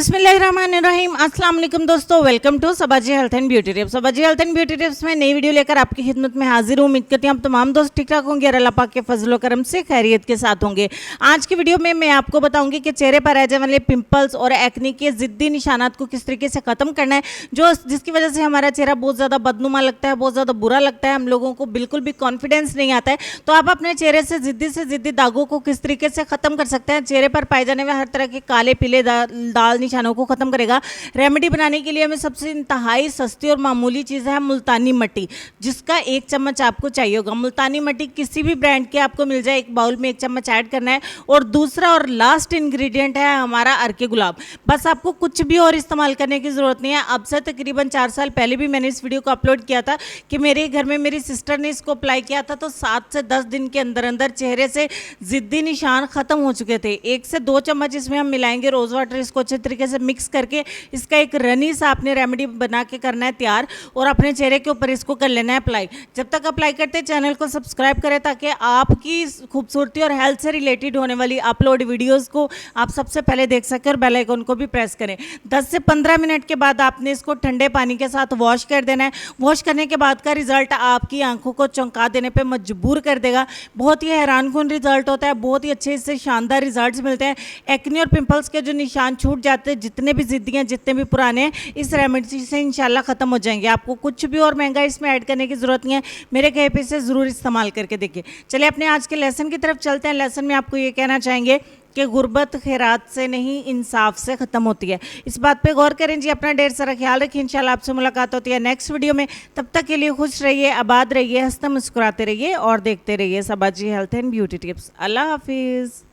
बिस्मिल्लाहिर्रहमानिर्रहीम अस्सलाम वालेकुम दोस्तों, welcome to Sabaji health and beauty tips. Sabaji health and beauty tips में नई वीडियो लेकर आपकी खिदमत में हाजिर हूँ। उम्मीद करती हूँ आप तमाम दोस्त ठीक ठाक होंगे और अल्लाह पाक के फजलो करम से खैरियत के साथ होंगे। आज की वीडियो में मैं आपको बताऊंगी कि चेहरे पर रह जाने वाले पिंपल्स और एक्ने के जिद्दी निशानात को किस तरीके से ख़त्म करना है, जिसकी वजह से हमारा चेहरा बहुत ज़्यादा बदनुमा लगता है, बहुत ज़्यादा बुरा लगता है, हम लोगों को बिल्कुल भी कॉन्फिडेंस नहीं आता है। तो आप अपने चेहरे से जिद्दी दागों को किस तरीके से ख़त्म कर सकते हैं। चेहरे पर पाए जाने वाले हर तरह के काले पीले दाल निशानों को ख़त्म करेगा। रेमेडी बनाने के लिए हमें सबसे इंतहाई सस्ती और मामूली चीज़ है मुल्तानी मट्टी, जिसका 1 चम्मच आपको चाहिए होगा। मुल्तानी मट्टी किसी भी ब्रांड के आपको मिल जाए, एक बाउल में 1 चम्मच ऐड करना है। और दूसरा और लास्ट इंग्रेडिएंट है हमारा अर्के गुलाब। बस आपको कुछ भी और इस्तेमाल करने की ज़रूरत नहीं है। अब से तकरीबन 4 साल पहले भी मैंने इस वीडियो को अपलोड किया था कि मेरे घर में मेरी सिस्टर ने इसको अप्लाई किया था, तो 7 से 10 दिन के अंदर अंदर चेहरे से जिद्दी निशान ख़त्म हो चुके थे। 1 से 2 चम्मच इसमें हम मिलाएंगे रोज़ वाटर, इसको अच्छे तरीके से मिक्स करके इसका एक रनी सा आपने रेमेडी बना के करना है तैयार, और अपने चेहरे के ऊपर इसको कर लेना है अप्लाई। जब तक अप्लाई करते हैं चैनल को सब्सक्राइब करें, ताकि आपकी खूबसूरती और हेल्थ से रिलेटेड होने वाली अपलोड वीडियोस को आप सबसे पहले देख सकें, और बेल आइकन को भी प्रेस करें। 10 से 15 मिनट के बाद आपने इसको ठंडे पानी के साथ वॉश कर देना है। वॉश करने के बाद का रिजल्ट आपकी आंखों को चौंका देने पर मजबूर कर देगा। बहुत ही हैरानकुन रिजल्ट होता है, बहुत ही अच्छे इससे शानदार रिजल्ट्स मिलते हैं। एक्ने और पिंपल्स के जो निशान छूट जाते हैं, जितने भी जिद्दियाँ जितने भी पुराने हैं, इस रेमेडी से इंशाल्लाह ख़त्म हो जाएंगे। आपको कुछ भी और महंगा इसमें ऐड करने की ज़रूरत नहीं है। मेरे कहे पे से ज़रूर इस्तेमाल करके देखिए। चलिए अपने आज के लेसन की तरफ चलते हैं। लेसन में आपको ये कहना चाहेंगे कि गुर्बत खैरात से नहीं, इंसाफ से ख़त्म होती है। इस बात पे गौर करें जी। अपना ढेर सारा ख्याल रखिए। इंशाल्लाह आपसे मुलाकात होती है नेक्स्ट वीडियो में। तब तक के लिए खुश रहिए, आबाद रहिए, हंसते मुस्कुराते रहिए और देखते रहिए सबाजी हेल्थ एंड ब्यूटी टिप्स। अल्लाह हाफिज़।